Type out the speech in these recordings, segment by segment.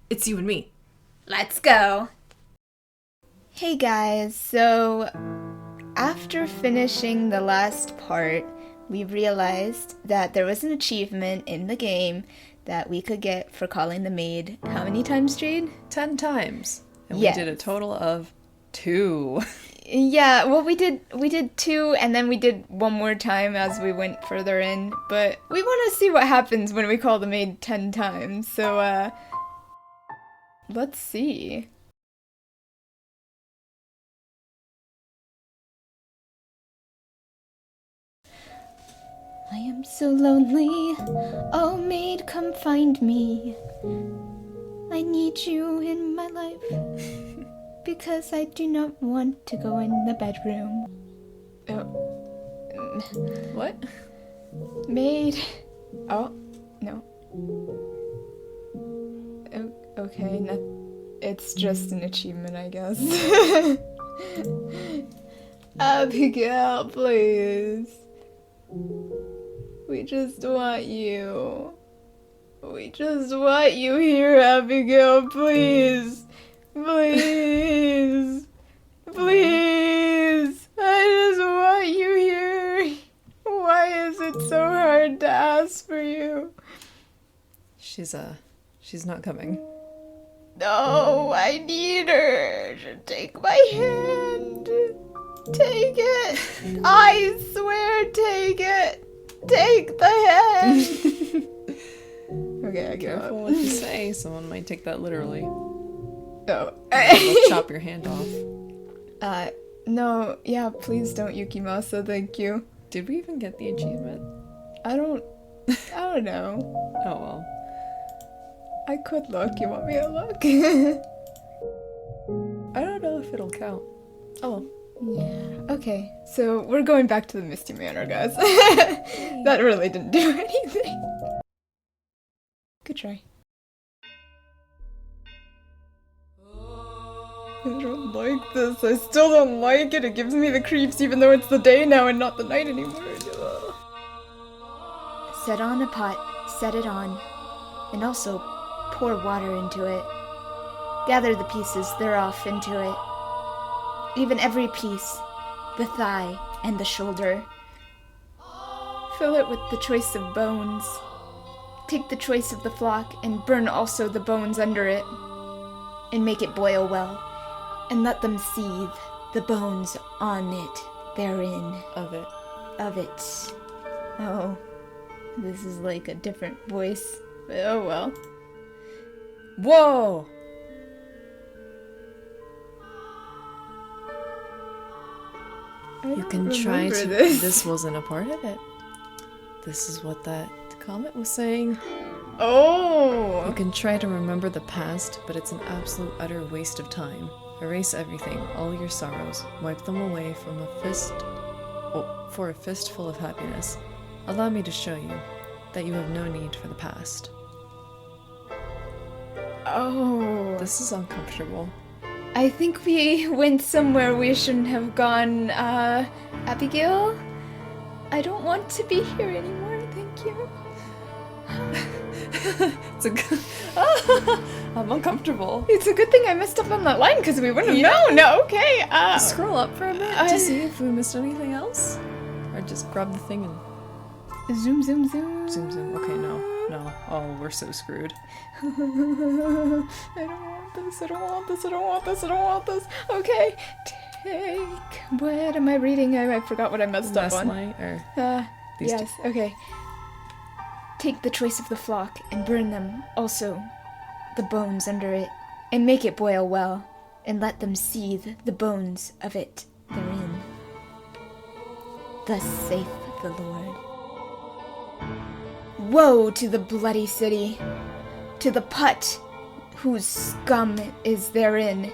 It's you and me. Let's go! Hey guys, so after finishing the last part, we realized that there was an achievement in the game that we could get for calling the maid. How many times, Jade? 10 times. And Yes. we did a total of 2. Yeah, well, we did 2, and then we did one more time as we went further in, but we want to see what happens when we call the maid 10 times, so, let's see. I am so lonely, oh maid, come find me. I need you in my life, because I do not want to go in the bedroom. Oh. What? Maid. Oh, no. Okay, it's just an achievement, I guess. Abigail, please. We just want you. We just want you here, Abigail, please. Please. Please. I just want you here. Why is it so hard to ask for you? She's not coming. No, I need her to take my hand. Take it. I swear, take it. Take the hand. Okay, I give Careful up. what you say. Someone might take that literally. Oh. They'll chop your hand off. No, yeah, please don't, Yukimasa, thank you. Did we even get the achievement? I don't know. Oh well. I could look. You want me to look? I don't know if it'll count. Oh well. Yeah. Okay, so we're going back to the Misty Manor, guys. That really didn't do anything. Good try. I don't like this. I still don't like it. It gives me the creeps even though it's the day now and not the night anymore. Ugh. Set on a pot, set it on, and also pour water into it. Gather the pieces thereof into it. Even every piece, the thigh and the shoulder. Fill it with the choice of bones. Take the choice of the flock and burn also the bones under it. And make it boil well. And let them seethe, the bones on it, therein. Of it. Of it. Oh, this is like a different voice. Oh well. Whoa! You can try to. This wasn't a part of it. This is what that comment was saying. Oh! You can try to remember the past, but it's an absolute utter waste of time. Erase everything, all your sorrows, wipe them away from for a fistful of happiness. Allow me to show you that you have no need for the past. Oh. This is uncomfortable. I think we went somewhere we shouldn't have gone, Abigail? I don't want to be here anymore, thank you. It's a good... I'm uncomfortable. It's a good thing I messed up on that line, because we wouldn't have known. No, okay. Scroll up for a bit to see if we missed anything else. Or just grab the thing and... Zoom, zoom, zoom. Zoom, zoom. Okay, no. Oh, we're so screwed. I don't want this, I don't want this, I don't want this, I don't want this. Okay, take... What am I reading? I forgot what I messed up on. Light, or these yes, two. Okay. Take the choice of the flock and burn them, also the bones under it, and make it boil well, and let them seethe the bones of it therein. Thus saith the Lord. Woe to the bloody city, to the pot whose scum is therein,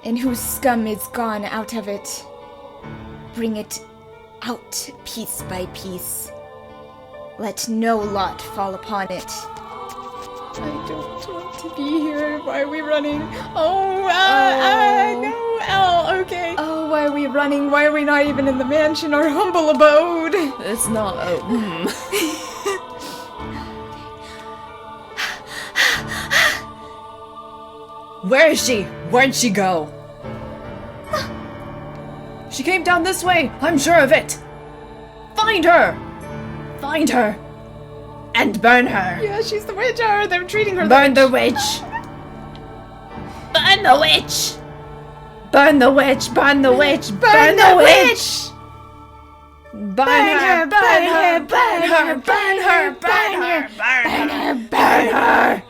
and whose scum is gone out of it. Bring it out piece by piece. Let no lot fall upon it. I don't want to be here. Why are we running? Oh, no, L, okay. Oh, why are we running? Why are we not even in the mansion, our humble abode? It's not, Where is she? Where'd she go? She came down this way, I'm sure of it! Find her! Find her! And burn her! Yeah, she's the witch. Or they're treating her Burn the witch! Burn the witch! Burn the witch! Burn the witch! Burn the witch! Burn her! Burn her! Burn her! Burn her! Burn her! Burn her! Burn her!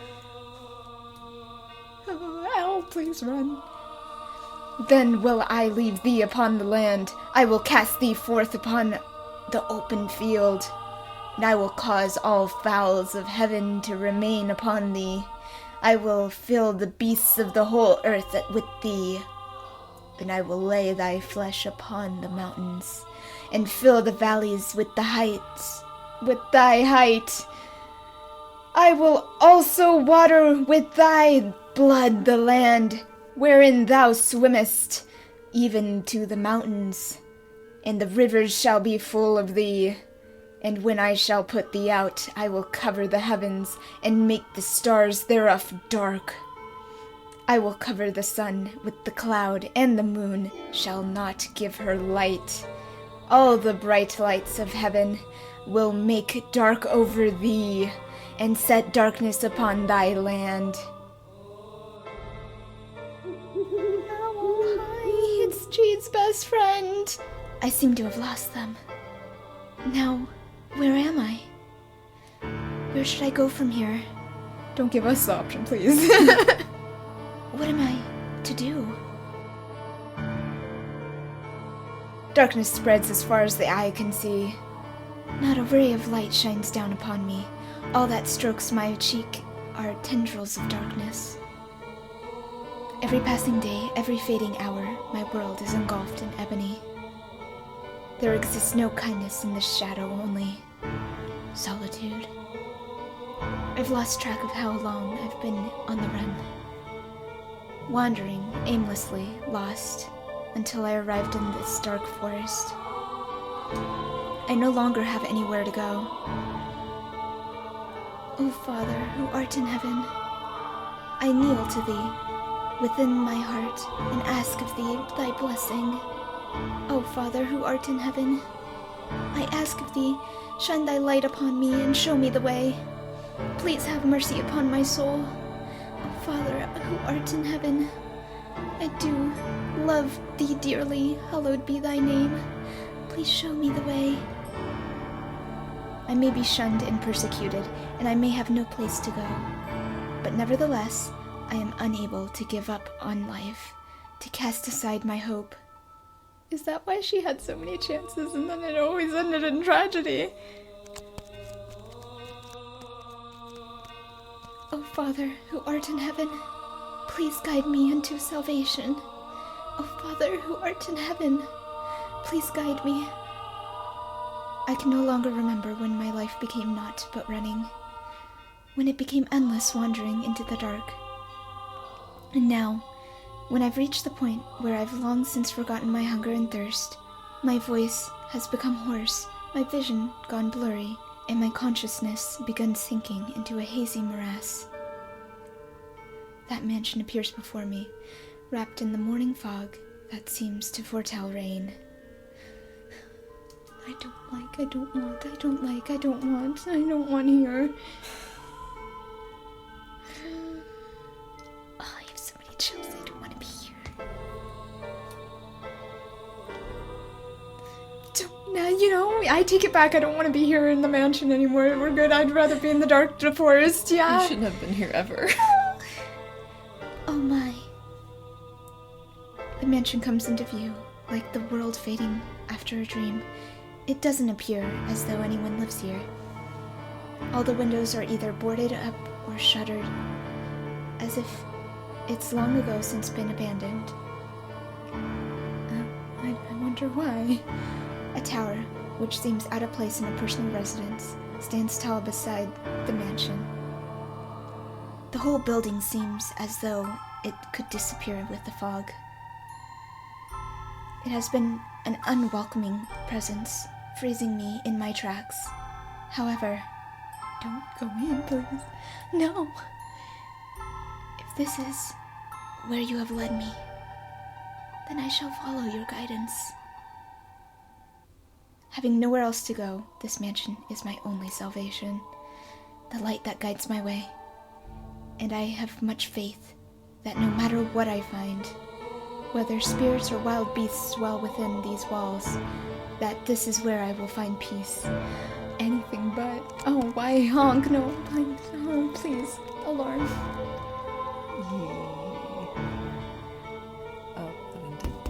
Oh, please run. Then will I leave thee upon the land. I will cast thee forth upon the open field, and I will cause all fowls of heaven to remain upon thee. I will fill the beasts of the whole earth with thee, and I will lay thy flesh upon the mountains, and fill the valleys with the heights, with thy height. I will also water with thy blood the land wherein thou swimmest, even to the mountains, and the rivers shall be full of thee. And when I shall put thee out, I will cover the heavens, and make the stars thereof dark. I will cover the sun with the cloud, and the moon shall not give her light. All the bright lights of heaven will make dark over thee, and set darkness upon thy land. Oh, hi, it's Jade's best friend. I seem to have lost them. Now, where am I? Where should I go from here? Don't give us the option, please. What am I to do? Darkness spreads as far as the eye can see. Not a ray of light shines down upon me. All that strokes my cheek are tendrils of darkness. Every passing day, every fading hour, my world is engulfed in ebony. There exists no kindness in this shadow, only solitude. I've lost track of how long I've been on the run. Wandering, aimlessly, lost, until I arrived in this dark forest. I no longer have anywhere to go. O Father, who art in heaven, I kneel to thee within my heart and ask of thee thy blessing. O Father, who art in heaven, I ask of thee, shine thy light upon me and show me the way. Please have mercy upon my soul. O Father, who art in heaven, I do love thee dearly, hallowed be thy name. Please show me the way. I may be shunned and persecuted, and I may have no place to go. But nevertheless, I am unable to give up on life, to cast aside my hope. Is that why she had so many chances and then it always ended in tragedy? O Father, who art in heaven, please guide me unto salvation. O Father, who art in heaven, please guide me. I can no longer remember when my life became naught but running, when it became endless wandering into the dark. And now, when I've reached the point where I've long since forgotten my hunger and thirst, my voice has become hoarse, my vision gone blurry, and my consciousness begun sinking into a hazy morass. That mansion appears before me, wrapped in the morning fog that seems to foretell rain. I don't want here. Oh, I have so many chills, I don't want to be here. I take it back, I don't want to be here in the mansion anymore. We're good, I'd rather be in the dark forest, yeah. You shouldn't have been here ever. Oh my. The mansion comes into view, like the world fading after a dream. It doesn't appear as though anyone lives here. All the windows are either boarded up or shuttered, as if it's long ago since been abandoned. I wonder why. A tower, which seems out of place in a personal residence, stands tall beside the mansion. The whole building seems as though it could disappear with the fog. It has been an unwelcoming presence, freezing me in my tracks. However, don't go in, please. No! If this is where you have led me, then I shall follow your guidance. Having nowhere else to go, this mansion is my only salvation, the light that guides my way. And I have much faith that no matter what I find, whether spirits or wild beasts dwell within these walls, that this is where I will find peace. Anything but. Oh, why honk? No, please. Alarm. Oh, abandoned.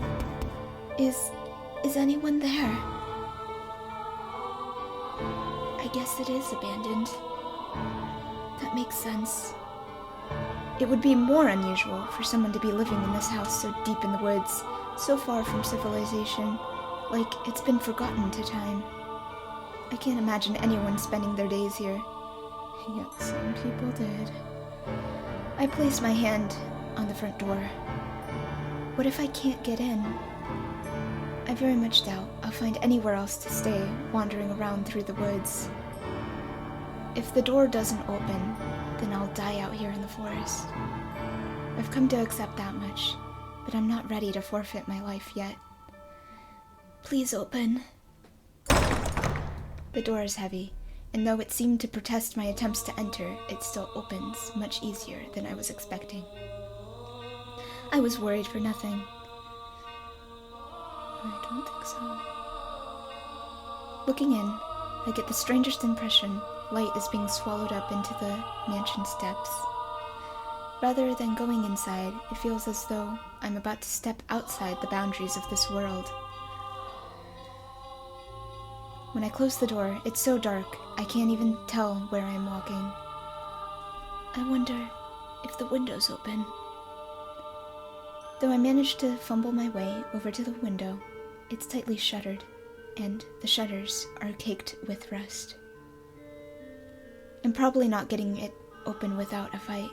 Is anyone there? I guess it is abandoned. That makes sense. It would be more unusual for someone to be living in this house so deep in the woods, so far from civilization, like it's been forgotten to time. I can't imagine anyone spending their days here. Yet some people did. I place my hand on the front door. What if I can't get in? I very much doubt I'll find anywhere else to stay, wandering around through the woods. If the door doesn't open, then I'll die out here in the forest. I've come to accept that much, but I'm not ready to forfeit my life yet. Please open. The door is heavy, and though it seemed to protest my attempts to enter, it still opens much easier than I was expecting. I was worried for nothing. I don't think so. Looking in, I get the strangest impression light is being swallowed up into the mansion steps. Rather than going inside, it feels as though I'm about to step outside the boundaries of this world. When I close the door, it's so dark, I can't even tell where I'm walking. I wonder if the window's open. Though I manage to fumble my way over to the window, it's tightly shuttered, and the shutters are caked with rust. I'm probably not getting it open without a fight.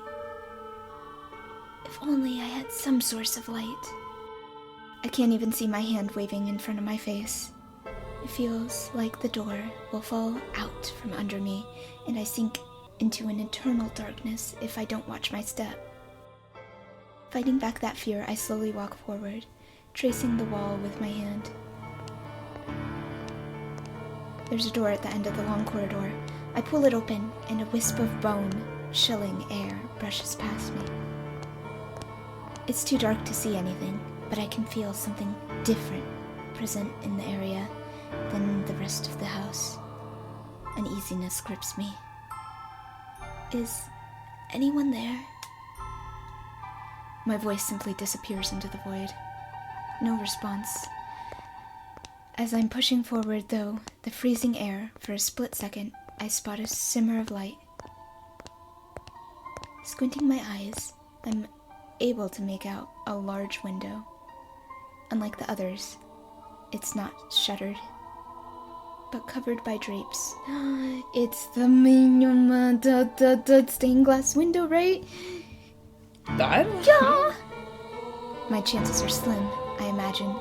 If only I had some source of light. I can't even see my hand waving in front of my face. It feels like the door will fall out from under me, and I sink into an eternal darkness if I don't watch my step. Fighting back that fear, I slowly walk forward, tracing the wall with my hand. There's a door at the end of the long corridor. I pull it open, and a wisp of bone, chilling air brushes past me. It's too dark to see anything, but I can feel something different present in the area than the rest of the house. Uneasiness grips me. Is anyone there? My voice simply disappears into the void. No response. As I'm pushing forward, though, the freezing air, for a split second, I spot a simmer of light. Squinting my eyes, I'm able to make out a large window. Unlike the others, it's not shuttered, but covered by drapes. It's the stained glass window, right? I don't Yeah! My chances are slim, I imagine.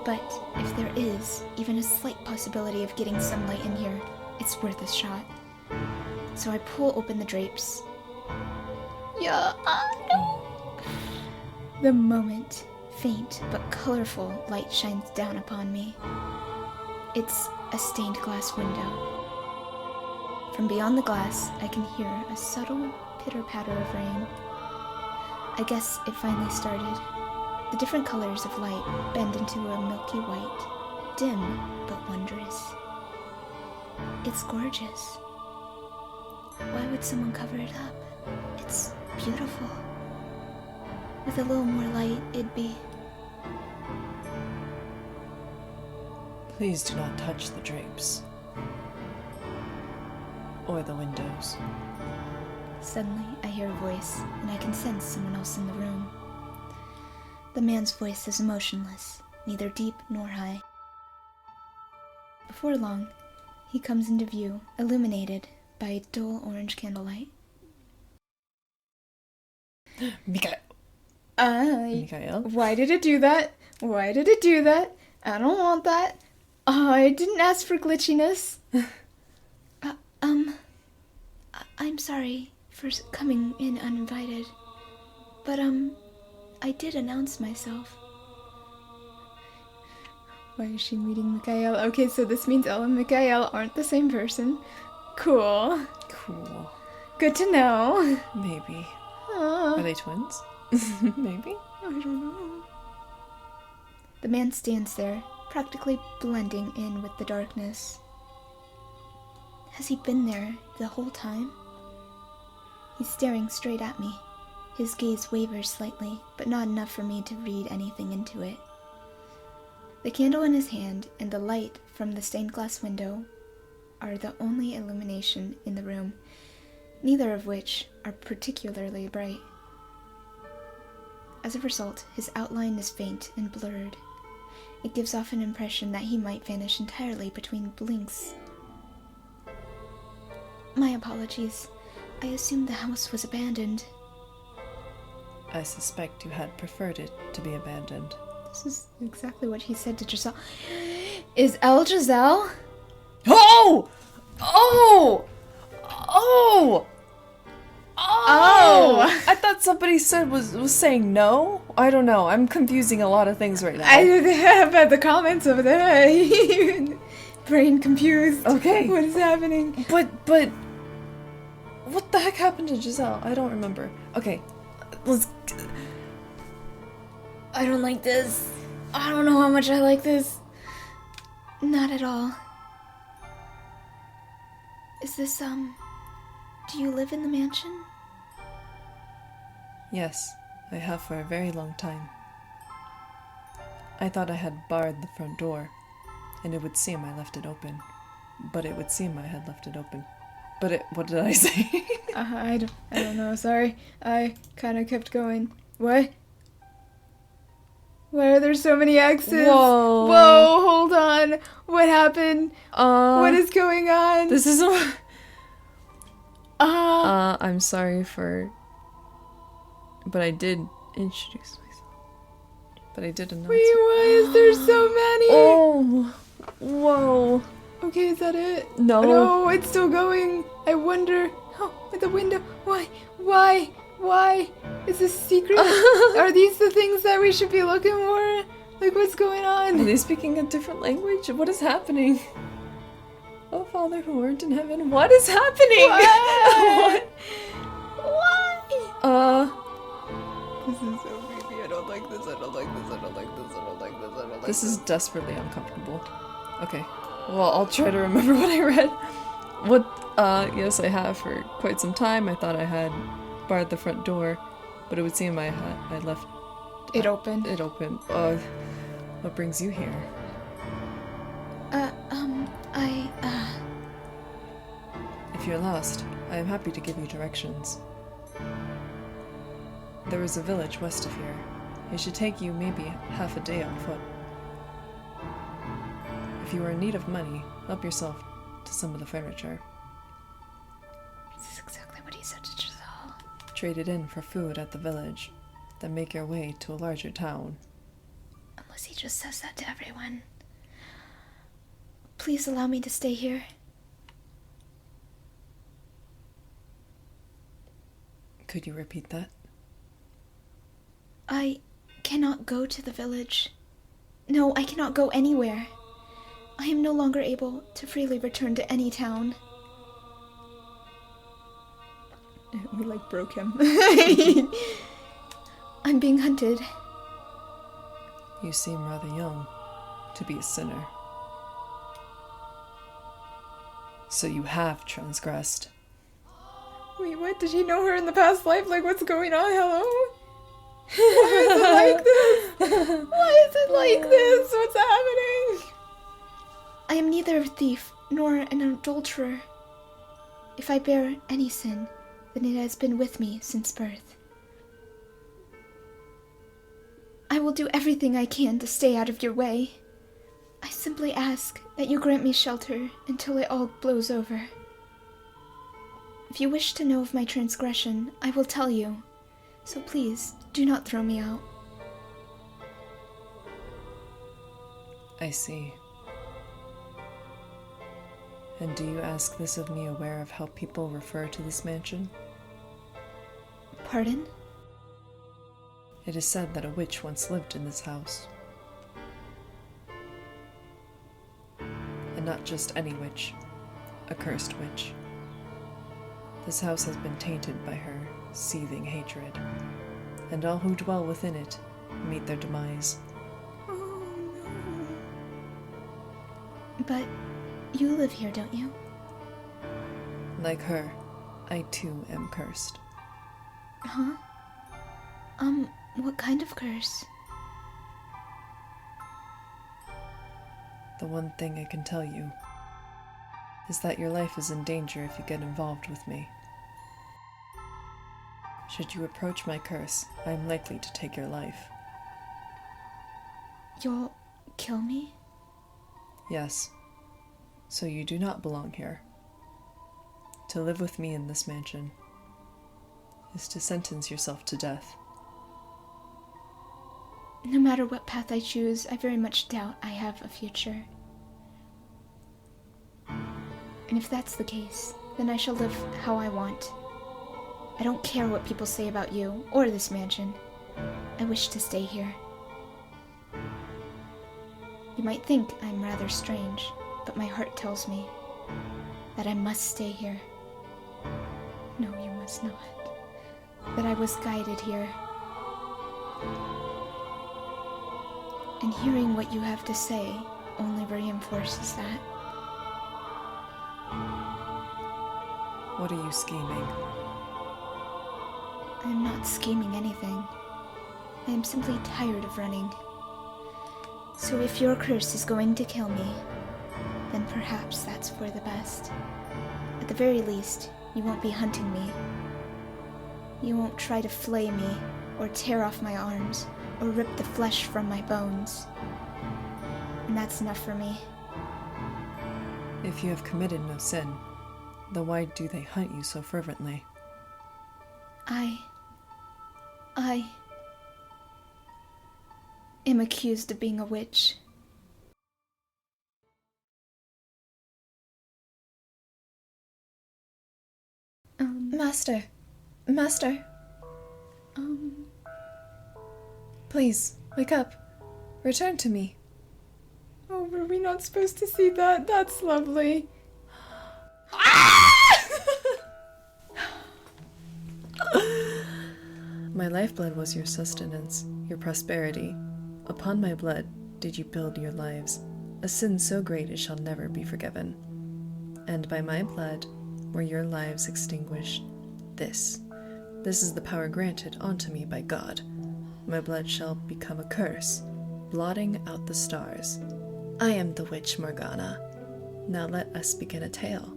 But if there is even a slight possibility of getting sunlight in here, it's worth a shot. So I pull open the drapes. Yeah, no. The moment, faint but colorful light shines down upon me. It's a stained glass window. From beyond the glass, I can hear a subtle pitter-patter of rain. I guess it finally started. The different colors of light bend into a milky white, dim but wondrous. It's gorgeous. Why would someone cover it up? It's beautiful. With a little more light, it'd be... Please do not touch the drapes. Or the windows. Suddenly, I hear a voice, and I can sense someone else in the room. The man's voice is emotionless, neither deep nor high. Before long, he comes into view, illuminated by dull orange candlelight. Michel. Why did it do that? Why did it do that? I don't want that. I didn't ask for glitchiness. I'm sorry for coming in uninvited. But, I did announce myself. Why is she meeting Michael? Okay, so this means Elle and Michael aren't the same person. Cool. Cool. Good to know. Maybe. Aw. Are they twins? Maybe? I don't know. The man stands there, practically blending in with the darkness. Has he been there the whole time? He's staring straight at me. His gaze wavers slightly, but not enough for me to read anything into it. The candle in his hand and the light from the stained glass window are the only illumination in the room, neither of which are particularly bright. As a result, his outline is faint and blurred. It gives off an impression that he might vanish entirely between blinks. My apologies. I assumed the house was abandoned. I suspect you had preferred it to be abandoned. This is exactly what he said to Giselle. Is Elle Giselle? Oh! Oh! Oh! Oh! I thought somebody said was saying no? I don't know. I'm confusing a lot of things right now. I have had the comments over there. Brain confused. Okay. What is happening? But what the heck happened to Giselle? I don't remember. Okay. Let's I don't like this. I don't know how much I like this. Not at all. Is this, do you live in the mansion? Yes, I have for a very long time. I thought I had barred the front door, and it would seem I left it open. But it would seem I had left it open. What did I say? I don't know, sorry. I kind of kept going. What? Why are there so many X's? Whoa. Whoa, hold on. What happened? What is going on? This is I'm sorry for... But I did introduce myself. But I did announce... Wait, why is there so many? Oh! Whoa! Okay, is that it? No. No, it's still going. I wonder... Oh, at the window. Why? Is this secret? Are these the things that we should be looking for? Like, what's going on? Are they speaking a different language? What is happening? Oh, Father who art in heaven, what is happening? What? Why? This is so creepy. I don't like this. I don't like this. I don't like this. I don't like this. I don't like This is desperately uncomfortable. Okay. Well, I'll try to remember what I read. Yes, I have for quite some time. I thought I had barred the front door, but it would seem I left it open. it open. What brings you here? If you're lost, I am happy to give you directions. There is a village west of here. It should take you maybe half a day on foot. If you are in need of money, help yourself to some of the furniture. This is exactly what he said to Giselle. Trade it in for food at the village, then make your way to a larger town. Unless he just says that to everyone. Please allow me to stay here. Could you repeat that? I cannot go to the village. No, I cannot go anywhere. I am no longer able to freely return to any town. We broke him. I'm being hunted. You seem rather young to be a sinner. So you have transgressed. Wait, what? Did he know her in the past life? What's going on? Hello? Why is it like this? Why is it like this? What's happening? I am neither a thief nor an adulterer. If I bear any sin, then it has been with me since birth. I will do everything I can to stay out of your way. I simply ask that you grant me shelter until it all blows over. If you wish to know of my transgression, I will tell you. So please, do not throw me out. I see. And do you ask this of me aware of how people refer to this mansion? Pardon? It is said that a witch once lived in this house. And not just any witch, a cursed witch. This house has been tainted by her seething hatred, and all who dwell within it meet their demise. Oh no. But you live here, don't you? Like her, I too am cursed. Huh? What kind of curse? The one thing I can tell you is that your life is in danger if you get involved with me. Should you approach my curse, I am likely to take your life. You'll kill me? Yes. So you do not belong here. To live with me in this mansion is to sentence yourself to death. No matter what path I choose, I very much doubt I have a future. And if that's the case, then I shall live how I want. I don't care what people say about you, or this mansion. I wish to stay here. You might think I'm rather strange, but my heart tells me that I must stay here. No, you must not. That I was guided here. And hearing what you have to say only reinforces that. What are you scheming? I am not scheming anything. I am simply tired of running. So if your curse is going to kill me, then perhaps that's for the best. At the very least, you won't be hunting me. You won't try to flay me, or tear off my arms, or rip the flesh from my bones. And that's enough for me. If you have committed no sin, then why do they hunt you so fervently? I am accused of being a witch. Master! Master! Please, wake up. Return to me. Oh, were we not supposed to see that? That's lovely. My lifeblood was your sustenance, your prosperity. Upon my blood did you build your lives. A sin so great it shall never be forgiven. And by my blood were your lives extinguished. This is the power granted unto me by God. My blood shall become a curse, blotting out the stars. I am the witch Morgana. Now let us begin a tale,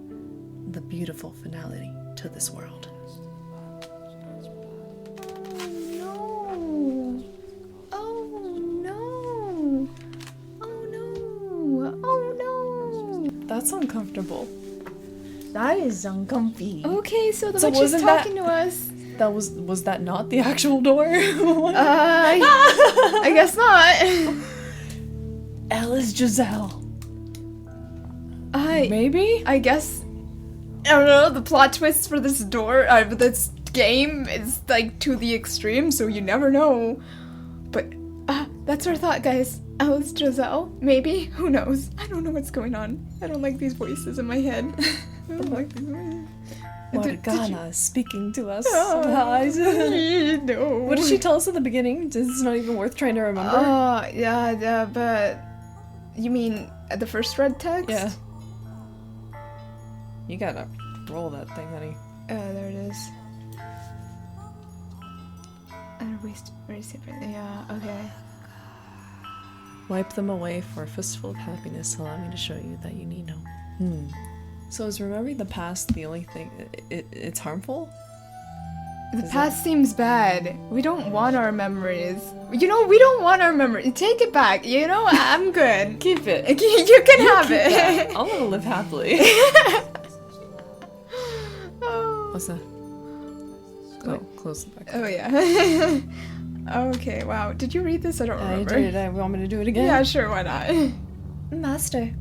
the beautiful finale to this world. That's uncomfortable. That is uncomfy. Okay, so the So witch is wasn't talking to us. That was that not the actual door? I guess not. Elle is Giselle. Maybe? I guess. I don't know, the plot twist for this this game is like to the extreme, so you never know. But that's our thought, guys. Alice Giselle? Maybe? Who knows? I don't know what's going on. I don't like these voices in my head. I don't like these voices. Morgana is speaking to us. No. What did she tell us at the beginning? It's not even worth trying to remember. Yeah, but you mean at the first red text? Yeah. You gotta roll that thing, honey. There it is. Erase it. Yeah, okay. Wipe them away for a fistful of happiness. Allow me to show you that you need no. So is remembering the past the only thing? It's harmful? The past seems bad. We don't want our memories. We don't want our memories. Take it back. I'm good. Keep it. You can have it. That. I want to live happily. What's that? Oh, close the back. Oh, yeah. Okay, wow. Did you read this? I don't remember. I did. I want me to do it again? Yeah, sure, why not? Master,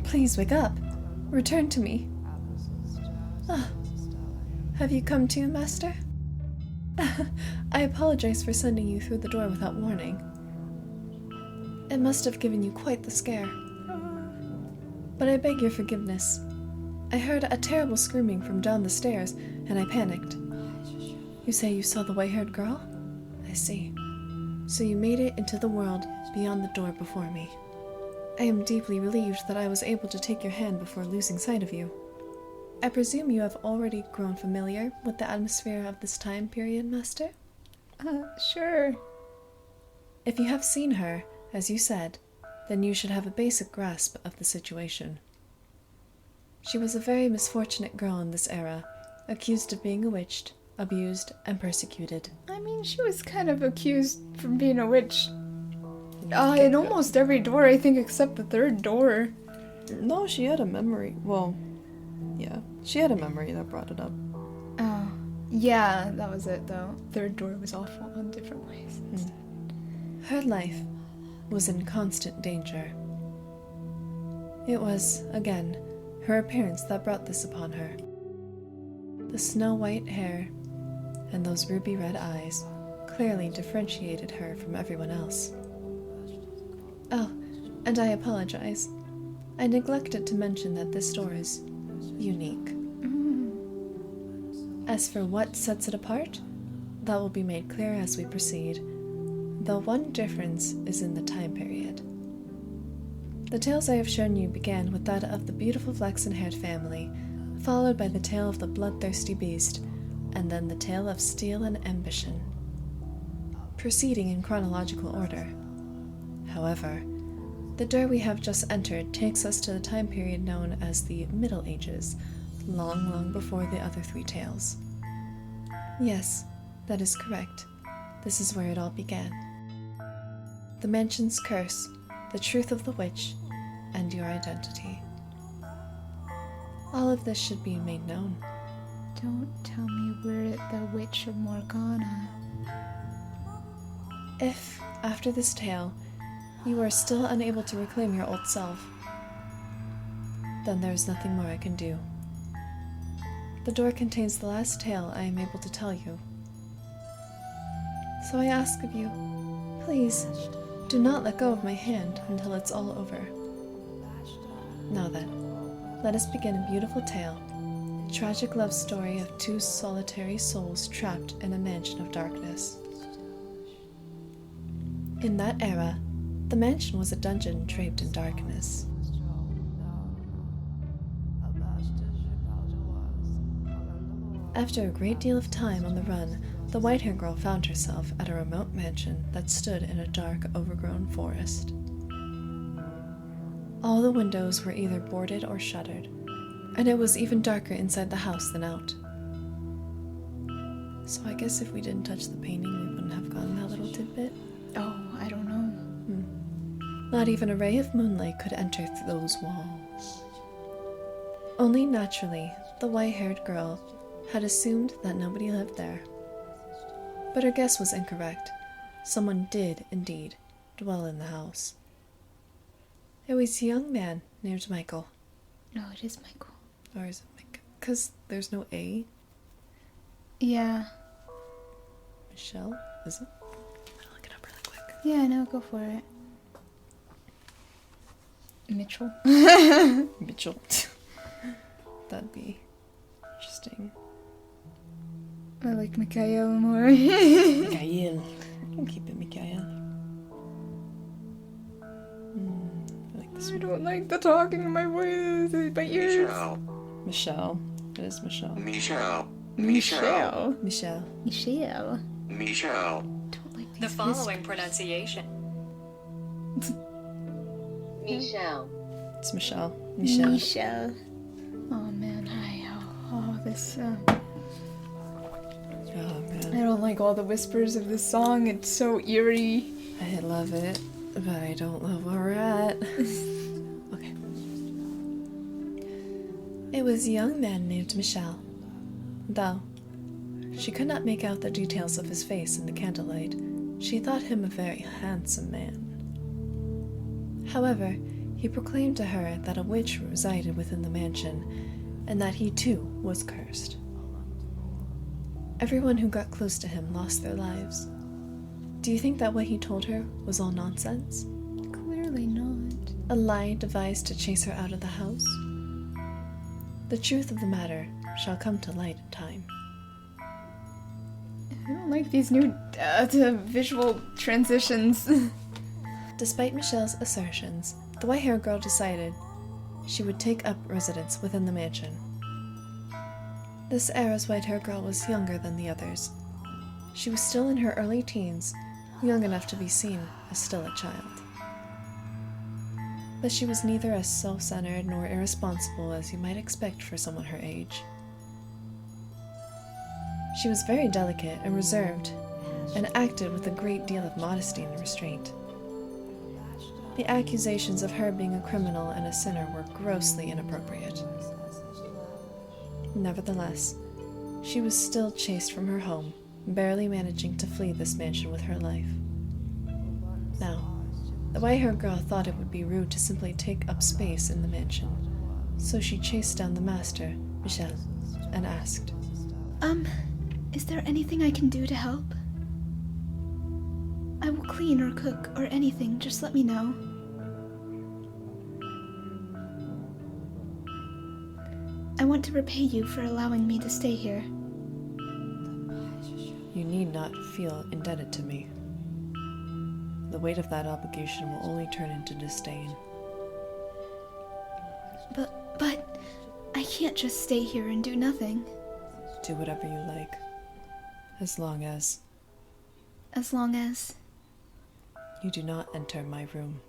please wake up. Return to me. Have you come to, Master? I apologize for sending you through the door without warning. It must have given you quite the scare. But I beg your forgiveness. I heard a terrible screaming from down the stairs, and I panicked. You say you saw the white-haired girl? I see. So you made it into the world beyond the door before me. I am deeply relieved that I was able to take your hand before losing sight of you. I presume you have already grown familiar with the atmosphere of this time period, Master? Sure. If you have seen her, as you said, then you should have a basic grasp of the situation. She was a very misfortunate girl in this era, accused of being bewitched, abused, and persecuted. I mean, she was kind of accused from being a witch. In almost every door, I think, except the third door. No, she had a memory. Well, yeah, she had a memory that brought it up. Oh, yeah, that was it, though. Third door was awful in different ways. Her life was in constant danger. It was, again, her appearance that brought this upon her. The snow-white hair and those ruby-red eyes clearly differentiated her from everyone else. Oh, and I apologize. I neglected to mention that this door is unique. As for what sets it apart, that will be made clear as we proceed. The one difference is in the time period. The tales I have shown you began with that of the beautiful flaxen-haired family, followed by the tale of the bloodthirsty beast, and then the tale of steel and ambition, proceeding in chronological order. However, the door we have just entered takes us to the time period known as the Middle Ages, long, long before the other three tales. Yes, that is correct. This is where it all began. The mansion's curse, the truth of the witch, and your identity. All of this should be made known. Don't tell me we're at the Witch of Morgana. If, after this tale, you are still unable to reclaim your old self, then there is nothing more I can do. The door contains the last tale I am able to tell you. So I ask of you, please, do not let go of my hand until it's all over. Now then, let us begin a beautiful tale, a tragic love story of two solitary souls trapped in a mansion of darkness. In that era, the mansion was a dungeon draped in darkness. After a great deal of time on the run, the white-haired girl found herself at a remote mansion that stood in a dark, overgrown forest. All the windows were either boarded or shuttered, and it was even darker inside the house than out. So I guess if we didn't touch the painting, we wouldn't have gotten that little tidbit. Oh, I don't know. Not even a ray of moonlight could enter through those walls. Only naturally, the white-haired girl had assumed that nobody lived there. But her guess was incorrect. Someone did, indeed, dwell in the house. It was a young man named Michael. No, it is Michael. Or is it Mike? Because there's no A. Yeah. Michel? Is it? I'm gonna look it up really quick. Yeah, no, go for it. Mitchell. Michel. That'd be interesting. I like Michael more. Michael. I can keep it Michael. I like this I one. don't like the talking in my voice. My ears. Michel. It is Michel. Michel. Michelle. Michel. Michelle. Michel. Don't like The these following pronunciation. Michel. It's Michel. Michel. Michelle. Oh man, this. Oh man. I don't like all the whispers of this song. It's so eerie. I love it, but I don't love where we're at. Okay. It was a young man named Michel. Though she could not make out the details of his face in the candlelight, she thought him a very handsome man. However, he proclaimed to her that a witch resided within the mansion, and that he too was cursed. Everyone who got close to him lost their lives. Do you think that what he told her was all nonsense? Clearly not. A lie devised to chase her out of the house? The truth of the matter shall come to light in time. I don't like these new visual transitions. Despite Michel's assertions, the white-haired girl decided she would take up residence within the mansion. This era's white-haired girl was younger than the others. She was still in her early teens, young enough to be seen as still a child. But she was neither as self-centered nor irresponsible as you might expect for someone her age. She was very delicate and reserved, and acted with a great deal of modesty and restraint. The accusations of her being a criminal and a sinner were grossly inappropriate. Nevertheless, she was still chased from her home, barely managing to flee this mansion with her life. Now, the white-haired girl thought it would be rude to simply take up space in the mansion, so she chased down the master, Michel, and asked, Is there anything I can do to help? I will clean or cook or anything, just let me know. I want to repay you for allowing me to stay here. You need not feel indebted to me. The weight of that obligation will only turn into disdain. But I can't just stay here and do nothing. Do whatever you like. As long as you do not enter my room.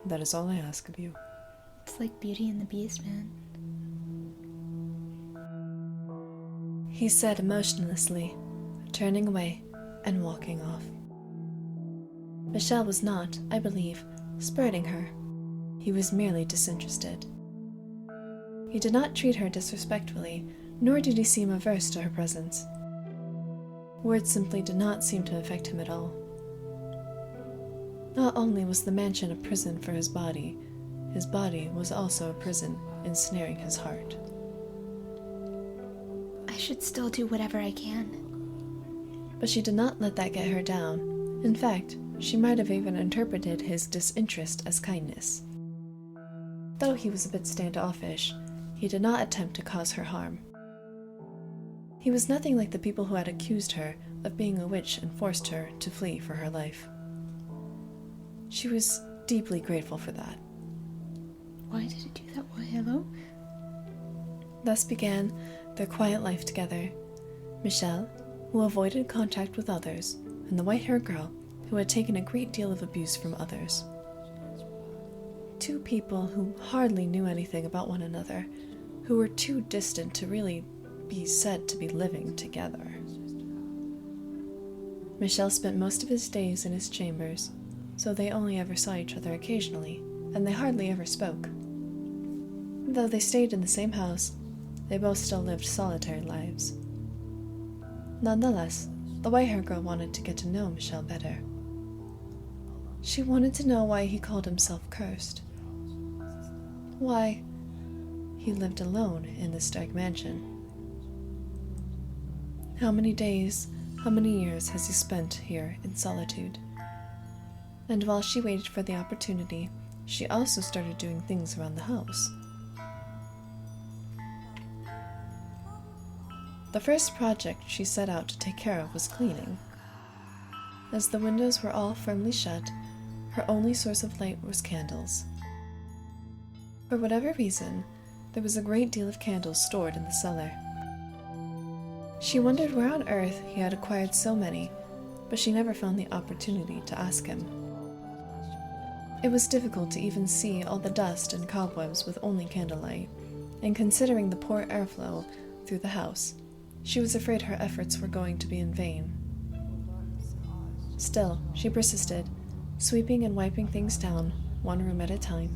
That is all I ask of you. It's like Beauty and the Beast, man. He said emotionlessly, turning away and walking off. Michel was not, I believe, spurting her. He was merely disinterested. He did not treat her disrespectfully, nor did he seem averse to her presence. Words simply did not seem to affect him at all. Not only was the mansion a prison for his body was also a prison ensnaring his heart. I should still do whatever I can. But she did not let that get her down. In fact, she might have even interpreted his disinterest as kindness. Though he was a bit standoffish, he did not attempt to cause her harm. He was nothing like the people who had accused her of being a witch and forced her to flee for her life. She was deeply grateful for that. Why did it do that? Why, hello? Thus began their quiet life together. Michel, who avoided contact with others, and the white-haired girl, who had taken a great deal of abuse from others. Two people who hardly knew anything about one another, who were too distant to really be said to be living together. Michel spent most of his days in his chambers, so they only ever saw each other occasionally, and they hardly ever spoke. Though they stayed in the same house, they both still lived solitary lives. Nonetheless, the white-haired girl wanted to get to know Michel better. She wanted to know why he called himself cursed. Why he lived alone in this dark mansion. How many days, how many years has he spent here in solitude? And while she waited for the opportunity, she also started doing things around the house. The first project she set out to take care of was cleaning. As the windows were all firmly shut, her only source of light was candles. For whatever reason, there was a great deal of candles stored in the cellar. She wondered where on earth he had acquired so many, but she never found the opportunity to ask him. It was difficult to even see all the dust and cobwebs with only candlelight, and considering the poor airflow through the house, she was afraid her efforts were going to be in vain. Still, she persisted, sweeping and wiping things down, one room at a time.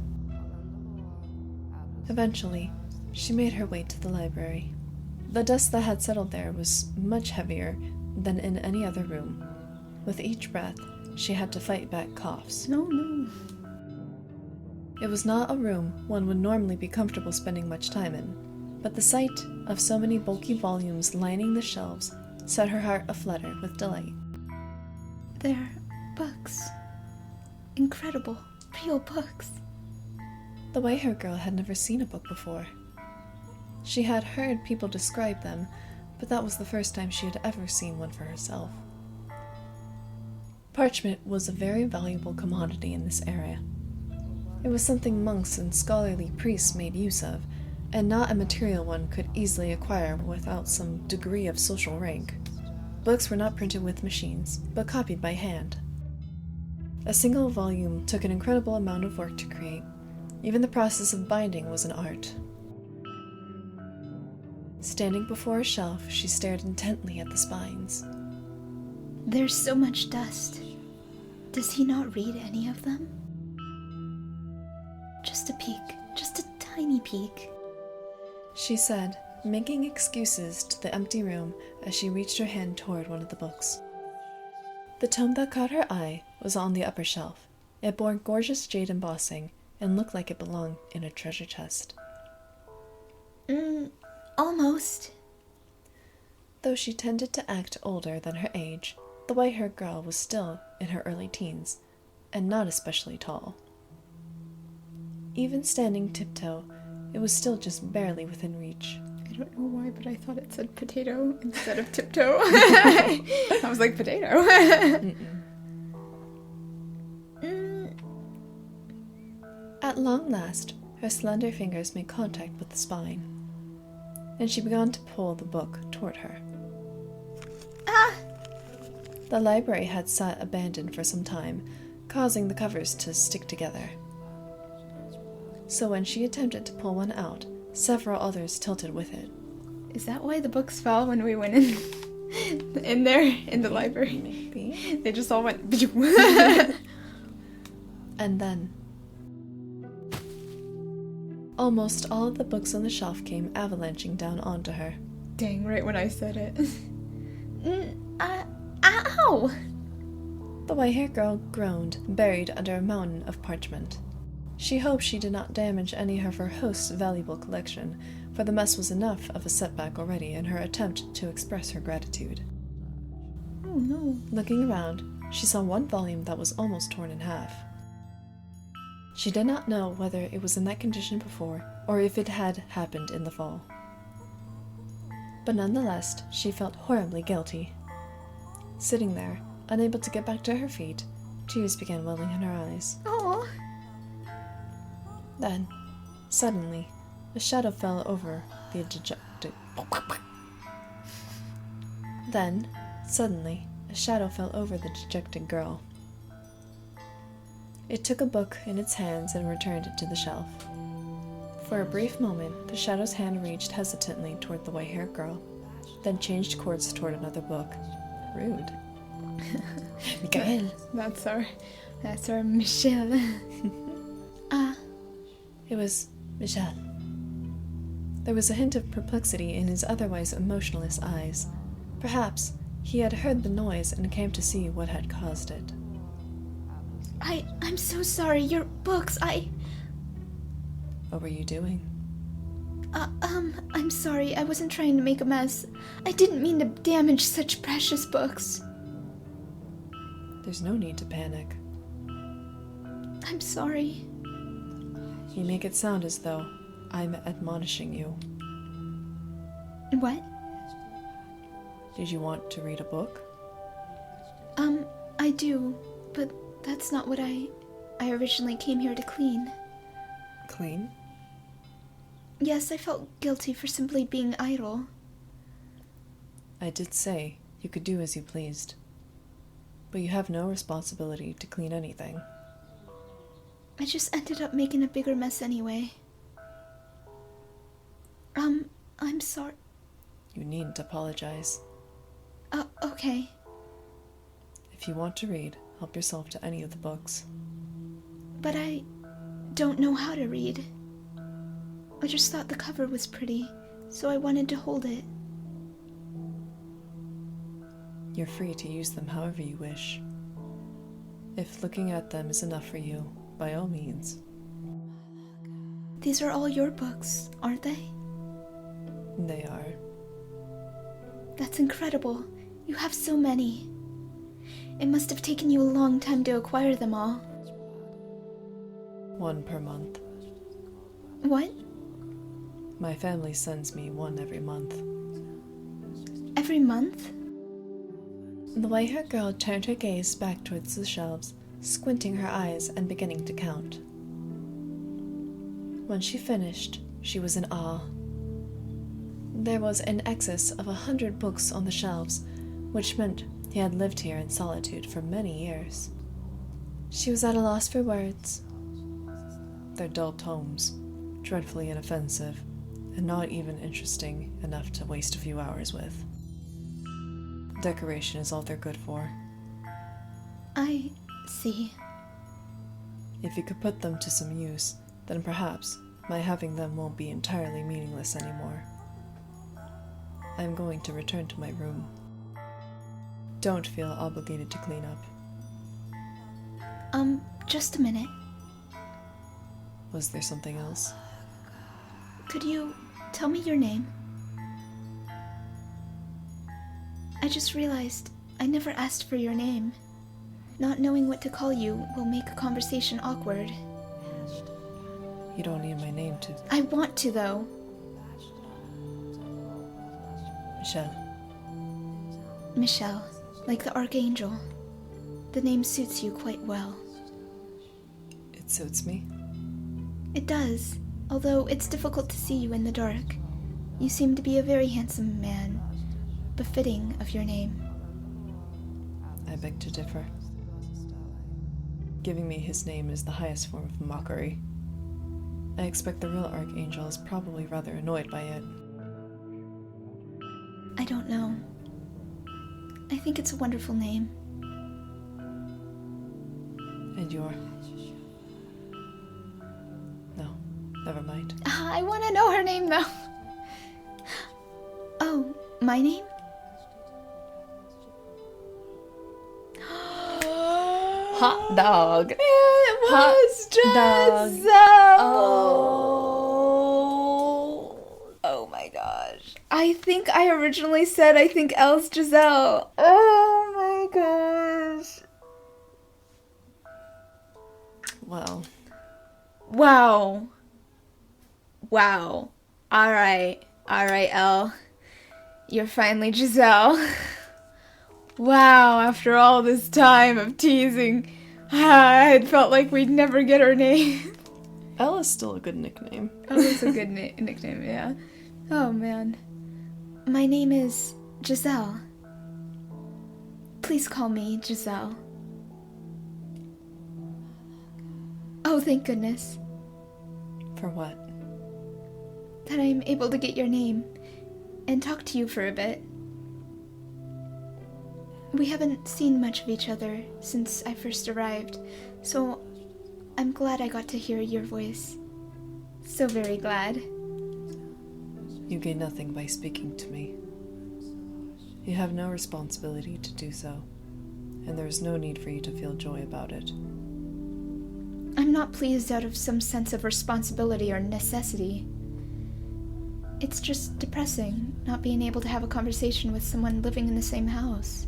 Eventually, she made her way to the library. The dust that had settled there was much heavier than in any other room. With each breath, she had to fight back coughs. No. It was not a room one would normally be comfortable spending much time in, but the sight of so many bulky volumes lining the shelves set her heart aflutter with delight. They're books. Incredible, real books. The white-haired girl had never seen a book before. She had heard people describe them, but that was the first time she had ever seen one for herself. Parchment was a very valuable commodity in this area. It was something monks and scholarly priests made use of, and not a material one could easily acquire without some degree of social rank. Books were not printed with machines, but copied by hand. A single volume took an incredible amount of work to create. Even the process of binding was an art. Standing before a shelf, she stared intently at the spines. There's so much dust. Does he not read any of them? Just a peek, just a tiny peek. She said, making excuses to the empty room as she reached her hand toward one of the books. The tome that caught her eye was on the upper shelf. It bore gorgeous jade embossing and looked like it belonged in a treasure chest. Almost. Though she tended to act older than her age, the white-haired girl was still in her early teens, and not especially tall. Even standing tiptoe, it was still just barely within reach. I don't know why, but I thought it said potato instead of tiptoe. I was like, potato. At long last, her slender fingers made contact with the spine, and she began to pull the book toward her. Ah! The library had sat abandoned for some time, causing the covers to stick together. So when she attempted to pull one out, several others tilted with it. Is that why the books fell when we went in there in the library? Maybe. They just all went. And then almost all of the books on the shelf came avalanching down onto her. Dang, right when I said it. Ow! The white-haired girl groaned, buried under a mountain of parchment. She hoped she did not damage any of her host's valuable collection, for the mess was enough of a setback already in her attempt to express her gratitude. Oh no. Looking around, she saw one volume that was almost torn in half. She did not know whether it was in that condition before, or if it had happened in the fall. But nonetheless, she felt horribly guilty. Sitting there, unable to get back to her feet, tears began welling in her eyes. Oh. Then, suddenly, a shadow fell over the dejected... girl. It took a book in its hands and returned it to the shelf. For a brief moment, the shadow's hand reached hesitantly toward the white-haired girl, then changed course toward another book. Rude. Michel. That's our Michel. It was Michel. There was a hint of perplexity in his otherwise emotionless eyes. Perhaps he had heard the noise and came to see what had caused it. I'm so sorry, your books, What were you doing? I'm sorry, I wasn't trying to make a mess. I didn't mean to damage such precious books. There's no need to panic. I'm sorry. You make it sound as though I'm admonishing you. What? Did you want to read a book? I do, but that's not what I originally came here to clean. Clean? Yes, I felt guilty for simply being idle. I did say you could do as you pleased. But you have no responsibility to clean anything. I just ended up making a bigger mess anyway. I'm sorry. You needn't apologize. Okay. If you want to read, help yourself to any of the books. But I don't know how to read. I just thought the cover was pretty, so I wanted to hold it. You're free to use them however you wish. If looking at them is enough for you, by all means. These are all your books, aren't they? They are. That's incredible. You have so many. It must have taken you a long time to acquire them all. 1 per month. What? My family sends me 1 every month. Every month? The white-haired girl turned her gaze back towards the shelves, squinting her eyes and beginning to count. When she finished, she was in awe. There was in excess of 100 books on the shelves, which meant he had lived here in solitude for many years. She was at a loss for words. Their dull tomes, dreadfully inoffensive, and not even interesting enough to waste a few hours with. Decoration is all they're good for. I see. If you could put them to some use, then perhaps my having them won't be entirely meaningless anymore. I am going to return to my room. Don't feel obligated to clean up. Just a minute. Was there something else? Could you tell me your name? I just realized I never asked for your name. Not knowing what to call you will make a conversation awkward. You don't need my name to... I want to, though. Michel. Michel, like the Archangel. The name suits you quite well. It suits me. It does, although it's difficult to see you in the dark. You seem to be a very handsome man, befitting of your name. I beg to differ. Giving me his name is the highest form of mockery. I expect the real Archangel is probably rather annoyed by it. I don't know. I think it's a wonderful name. And your... No, never mind. I want to know her name, though. Oh, my name? Hot dog. It was dog. Giselle. Oh my gosh. I think I originally said I think Elle's Giselle. Oh my gosh. Well, Wow. Wow. Alright, Elle. You're finally Giselle. Wow, after all this time of teasing, I had felt like we'd never get her name. Elle is still a good nickname. Oh, it's a good nickname, yeah. Oh, man. My name is Giselle. Please call me Giselle. Oh, thank goodness For what? that I'm able to get your name and talk to you for a bit. We haven't seen much of each other since I first arrived, so I'm glad I got to hear your voice. So very glad. You gain nothing by speaking to me. You have no responsibility to do so, and there is no need for you to feel joy about it. I'm not pleased out of some sense of responsibility or necessity. It's just depressing not being able to have a conversation with someone living in the same house.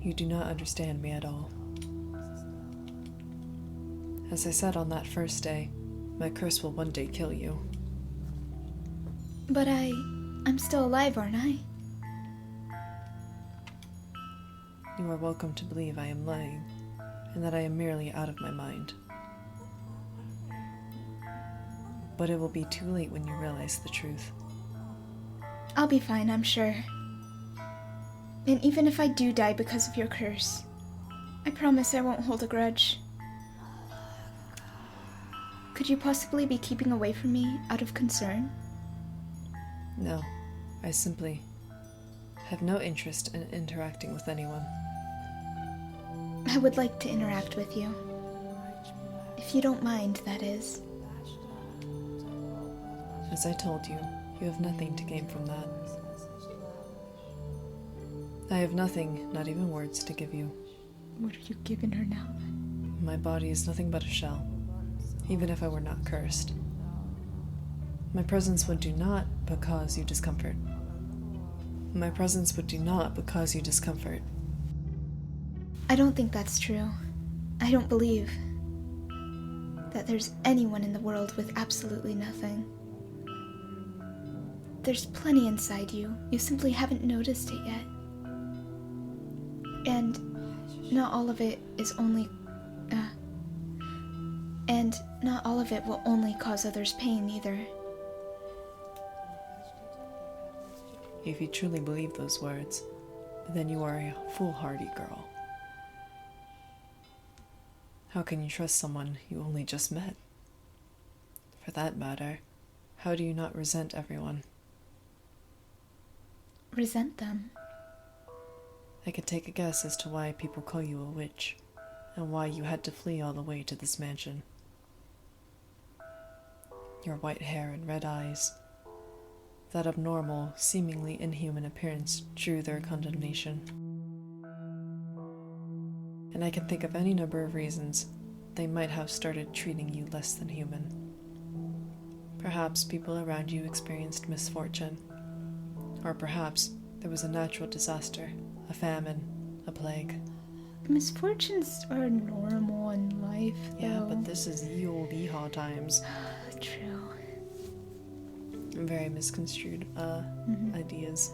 You do not understand me at all. As I said on that first day, my curse will one day kill you. But I'm still alive, aren't I? You are welcome to believe I am lying, and that I am merely out of my mind. But it will be too late when you realize the truth. I'll be fine, I'm sure. And even if I do die because of your curse, I promise I won't hold a grudge. Could you possibly be keeping away from me out of concern? No, I simply have no interest in interacting with anyone. I would like to interact with you. If you don't mind, that is. As I told you, you have nothing to gain from that. I have nothing, not even words, to give you. What are you giving her now? My body is nothing but a shell, even if I were not cursed. My presence would do not but cause you discomfort. My presence would do not but cause you discomfort. I don't think that's true. I don't believe that there's anyone in the world with absolutely nothing. There's plenty inside you. You simply haven't noticed it yet. And not all of it is only... and not all of it will only cause others pain either. If you truly believe those words, then you are a foolhardy girl. How can you trust someone you only just met? For that matter, how do you not resent everyone? Resent them? I could take a guess as to why people call you a witch, and why you had to flee all the way to this mansion. Your white hair and red eyes, that abnormal, seemingly inhuman appearance drew their condemnation. And I can think of any number of reasons they might have started treating you less than human. Perhaps people around you experienced misfortune, or perhaps there was a natural disaster, a famine, a plague. Misfortunes are normal in life, though. Yeah, but this is ye old yeehaw times. True. Very misconstrued ideas.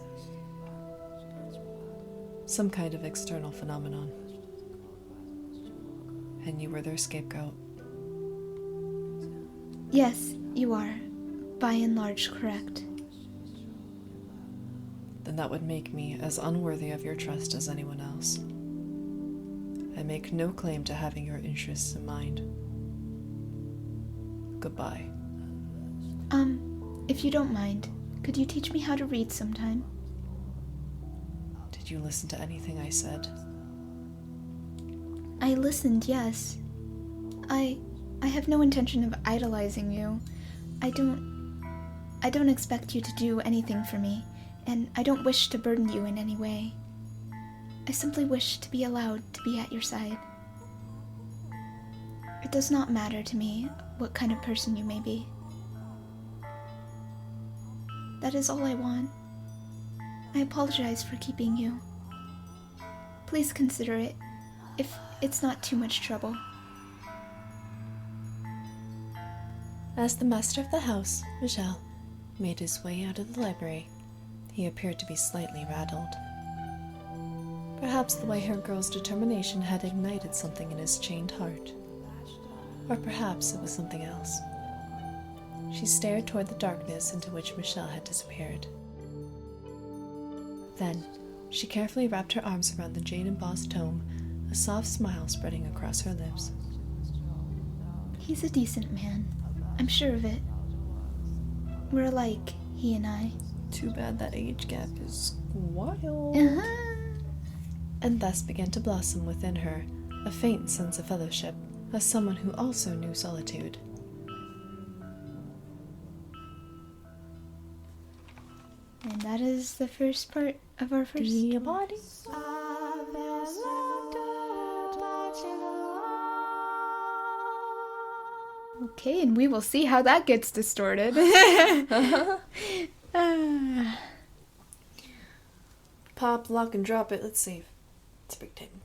Some kind of external phenomenon. And you were their scapegoat. Yes, you are, by and large, correct. Then that would make me as unworthy of your trust as anyone else. I make no claim to having your interests in mind. Goodbye. If you don't mind, could you teach me how to read sometime? Did you listen to anything I said? I listened, yes. I have no intention of idolizing you. I don't expect you to do anything for me, and I don't wish to burden you in any way. I simply wish to be allowed to be at your side. It does not matter to me what kind of person you may be. That is all I want. I apologize for keeping you. Please consider it, if it's not too much trouble. As the master of the house, Michel, made his way out of the library, he appeared to be slightly rattled. Perhaps the white-haired girl's determination had ignited something in his chained heart. Or perhaps it was something else. She stared toward the darkness into which Michel had disappeared. Then, she carefully wrapped her arms around the jade-embossed tome, a soft smile spreading across her lips. He's a decent man. I'm sure of it. We're alike, he and I. Too bad that age gap is wild. Uh-huh. And thus began to blossom within her a faint sense of fellowship, as someone who also knew solitude. And that is the first part of our first body. Okay, and we will see how that gets distorted. Pop, lock, and drop it. Let's save. It's a big table.